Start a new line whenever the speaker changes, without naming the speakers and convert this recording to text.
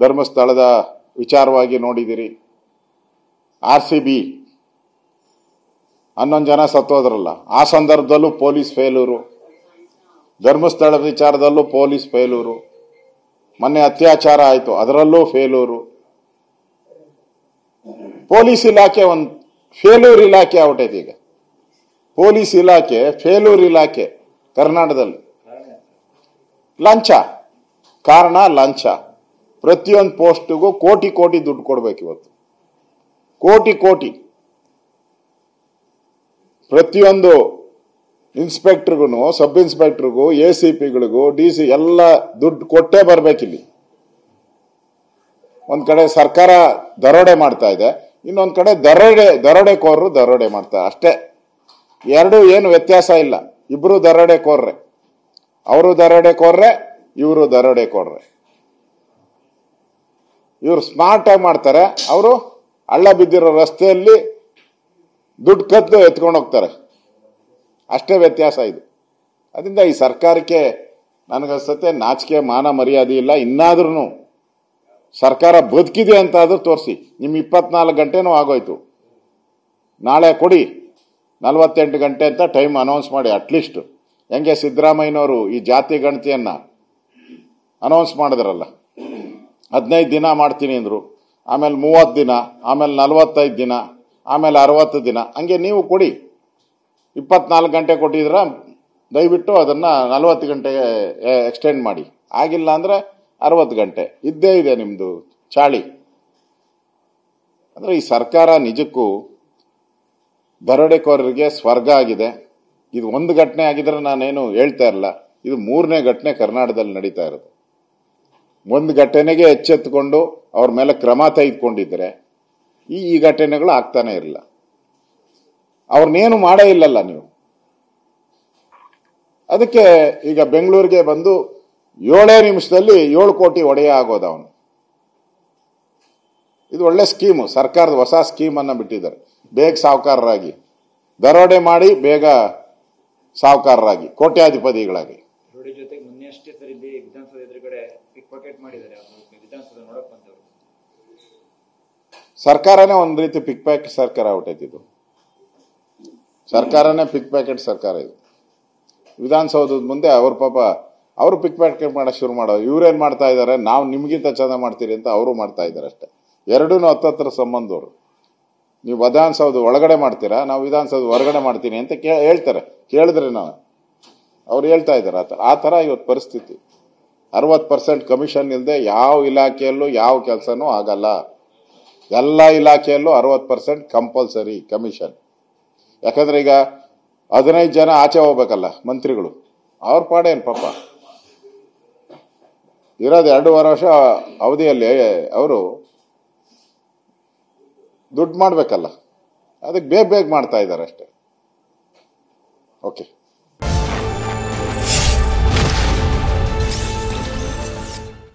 ಧರ್ಮಸ್ಥಳದ ವಿಚಾರವಾಗಿ ನೋಡಿದಿರಿ. RCB 11 ಜನ ಸತ್ತೋದ್ರಲ್ಲ, ಆ ಸಂದರ್ಭದಲ್ಲೂ ಪೊಲೀಸ್ ಫೇಲೂರು. ಧರ್ಮಸ್ಥಳದ ವಿಚಾರದಲ್ಲೂ ಪೊಲೀಸ್ ಫೇಲೂರು. ಮೊನ್ನೆ ಅತ್ಯಾಚಾರ ಆಯಿತು, ಅದರಲ್ಲೂ ಫೇಲೂರು. ಪೊಲೀಸ್ ಇಲಾಖೆ ಒಂದು ಫೇಲ್ಯೂರ್ ಇಲಾಖೆ ಆಗ್ಬಿಟ್ಟೈತಿ. ಈಗ ಪೊಲೀಸ್ ಇಲಾಖೆ ಫೇಲ್ಯೂರ್ ಇಲಾಖೆ ಕರ್ನಾಟಕದಲ್ಲಿ. ಲಂಚ, ಕಾರಣ ಲಂಚ. ಪ್ರತಿಯೊಂದು ಪೋಸ್ಟ್ಗೂ ಕೋಟಿ ಕೋಟಿ ದುಡ್ಡು ಕೊಡ್ಬೇಕು ಇವತ್ತು. ಕೋಟಿ ಕೋಟಿ ಪ್ರತಿಯೊಂದು ಇನ್ಸ್ಪೆಕ್ಟರ್ಗೂ, ಸಬ್ ಇನ್ಸ್ಪೆಕ್ಟರ್ಗೂ, ACPಗಳಿಗೂ, DC ಎಲ್ಲ ದುಡ್ಡು ಕೊಟ್ಟೇ ಬರ್ಬೇಕಿಲ್ಲಿ. ಒಂದ್ ಕಡೆ ಸರ್ಕಾರ ದರೋಡೆ ಮಾಡ್ತಾ ಇದೆ, ಇನ್ನೊಂದ್ ಕಡೆ ದರೋಡೆಕೋರರು ದರೋಡೆ ಮಾಡ್ತಾರೆ. ಅಷ್ಟೇ, ಎರಡು ಏನು ವ್ಯತ್ಯಾಸ ಇಲ್ಲ. ಇಬ್ರು ದರೋಡೆಕೋರ್ರೆ, ಅವರು ದರೋಡೆಕೋರ್ರೆ, ಇವರು ದರೋಡೆಕೋರ್ರೆ. ಇವರು ಸ್ಮಾರ್ಟ್ ಆಗಿ ಮಾಡ್ತಾರೆ, ಅವರು ಹಳ್ಳ ಬಿದ್ದಿರೋ ರಸ್ತೆಯಲ್ಲಿ ದುಡ್ಡು ಕದ್ದು ಎತ್ಕೊಂಡು ಹೋಗ್ತಾರೆ. ಅಷ್ಟೇ ವ್ಯತ್ಯಾಸ ಇದು. ಅದರಿಂದ ಈ ಸರ್ಕಾರಕ್ಕೆ ನನಗನ್ಸುತ್ತೆ ನಾಚಿಕೆ ಮಾನ ಮರ್ಯಾದೆ ಇಲ್ಲ. ಇನ್ನಾದ್ರೂ ಸರ್ಕಾರ ಬದುಕಿದೆ ಅಂತಾದ್ರೂ ತೋರಿಸಿ. ನಿಮ್ಮ 24 ಗಂಟೆನೂ ಆಗೋಯ್ತು, ನಾಳೆ ಕೊಡಿ 48 ಗಂಟೆ ಅಂತ ಟೈಮ್ ಅನೌನ್ಸ್ ಮಾಡಿ. ಅಟ್ಲೀಸ್ಟ್ ಹೆಂಗೆ ಸಿದ್ದರಾಮಯ್ಯನವರು ಈ ಜಾತಿ ಗಣತಿಯನ್ನ ಅನೌನ್ಸ್ ಮಾಡಿದ್ರಲ್ಲ, 15 ದಿನ ಮಾಡ್ತೀನಿ ಅಂದ್ರು, ಆಮೇಲೆ 30 ದಿನ, ಆಮೇಲೆ 45 ದಿನ, ಆಮೇಲೆ 60 ದಿನ, ಹಂಗೆ ನೀವು ಕೊಡಿ. 24 ಗಂಟೆ ಕೊಟ್ಟಿದ್ರ, ದಯವಿಟ್ಟು ಅದನ್ನ 40 ಗಂಟೆಗೆ ಎಕ್ಸ್ಟೆಂಡ್ ಮಾಡಿ. ಆಗಿಲ್ಲ ಅಂದ್ರೆ 60 ಗಂಟೆ ಇದ್ದೇ ಇದೆ ನಿಮ್ದು ಚಾಳಿ. ಅಂದ್ರೆ ಈ ಸರ್ಕಾರ ನಿಜಕ್ಕೂ ದರೋಡೆಕೋರರಿಗೆ ಸ್ವರ್ಗ ಆಗಿದೆ. ಇದು ಒಂದು ಘಟನೆ ಆಗಿದ್ರೆ ನಾನೇನು ಹೇಳ್ತಾ ಇರಲ್ಲ. ಇದು 3ನೇ ಘಟನೆ ಕರ್ನಾಟಕದಲ್ಲಿ ನಡೀತಾ ಇರೋದು. ಒಂದು ಘಟನೆಗೆ ಎಚ್ಚೆತ್ತುಕೊಂಡು ಅವ್ರ ಮೇಲೆ ಕ್ರಮ ತೆಗೆದುಕೊಂಡಿದ್ರೆ ಈ ಘಟನೆಗಳು ಆಗ್ತಾನೆ ಇರಲಿಲ್ಲ. ಅವ್ರನ್ನೇನು ಮಾಡೇ ಇಲ್ಲಲ್ಲ ನೀವು. ಅದಕ್ಕೆ ಈಗ ಬೆಂಗಳೂರಿಗೆ ಬಂದು 7 ನಿಮಿಷದಲ್ಲಿ 7 ಕೋಟಿ ಒಡೆಯ ಆಗೋದು ಅವನು. ಇದು ಒಳ್ಳೆ ಸ್ಕೀಮು, ಸರ್ಕಾರದ ಹೊಸ ಸ್ಕೀಮ್ ಅನ್ನ ಬಿಟ್ಟಿದ್ದಾರೆ. ಬೇಗ ಸಾಹುಕಾರರಾಗಿ, ದರೋಡೆ ಮಾಡಿ ಬೇಗ ಸಾಹುಕಾರರಾಗಿ, ಕೋಟ್ಯಾಧಿಪತಿಗಳಾಗಿ.
ಜೊತೆಗೆ ಮೊನ್ನೆ ಅಷ್ಟೇ ಸರ್ ಇಲ್ಲಿ ವಿಧಾನಸೌಧ ಎದುರುಗಡೆ ಪಿಕ್ ಪಾಕೆಟ್ ಮಾಡಿದ್ದಾರೆ. ವಿಧಾನಸೌಧ ನೋಡಕ್ ಬಂದವರು.
ಸರ್ಕಾರನೇ ಒಂದ್ ರೀತಿ ಪಿಕ್ ಪ್ಯಾಕೆಟ್ ಸರ್ಕಾರ ಆಗ್ಬಿಟ್ಟೈತಿ. ಇದು ಸರ್ಕಾರನೇ ಪಿಕ್ ಪ್ಯಾಕೆಟ್ ಸರ್ಕಾರ. ಇದು ವಿಧಾನಸೌಧದ ಮುಂದೆ ಅವ್ರ ಪಾಪ ಅವರು ಪಿಕ್ ಪ್ಯಾಕೆಟ್ ಮಾಡಕ್ ಶುರು ಮಾಡೋದು. ಇವ್ರೇನ್ ಮಾಡ್ತಾ ಇದಾರೆ, ನಾವು ನಿಮ್ಗಿಂತ ಚೆನ್ನಾಗಿ ಮಾಡ್ತೀರಿ ಅಂತ ಅವರು ಮಾಡ್ತಾ ಇದಾರೆ ಅಷ್ಟೇ. ಎರಡೂ ಹತ್ತತ್ರ ಸಂಬಂಧವರು. ನೀವು ವಿಧಾನಸೌಧ ಒಳಗಡೆ ಮಾಡ್ತೀರಾ, ನಾವು ವಿಧಾನಸೌಧ ಹೊರಗಡೆ ಮಾಡ್ತೀನಿ ಅಂತ ಹೇಳ್ತಾರೆ. ಕೇಳಿದ್ರೆ ನಾವು ಅವ್ರು ಹೇಳ್ತಾ ಇದ್ದಾರೆ. ಆ ತರ ಇವತ್ತು ಪರಿಸ್ಥಿತಿ. 60% ಕಮಿಷನ್ ಇಲ್ಲದೆ ಯಾವ ಇಲಾಖೆಯಲ್ಲೂ ಯಾವ ಕೆಲಸನೂ ಆಗಲ್ಲ. ಎಲ್ಲ ಇಲಾಖೆಯಲ್ಲೂ 60% ಕಂಪಲ್ಸರಿ ಕಮಿಷನ್. ಯಾಕಂದ್ರೆ ಈಗ 15 ಜನ ಆಚೆ ಹೋಗ್ಬೇಕಲ್ಲ ಮಂತ್ರಿಗಳು, ಅವ್ರ ಪಾಡೇನು ಪಾಪ ಇರೋದು 2.5 ವರ್ಷ ಅವಧಿಯಲ್ಲಿ ಅವರು ದುಡ್ಡು ಮಾಡ್ಬೇಕಲ್ಲ. ಅದಕ್ಕೆ ಬೇಗ ಮಾಡ್ತಾ ಇದ್ದಾರೆ ಅಷ್ಟೇ. ಓಕೆ.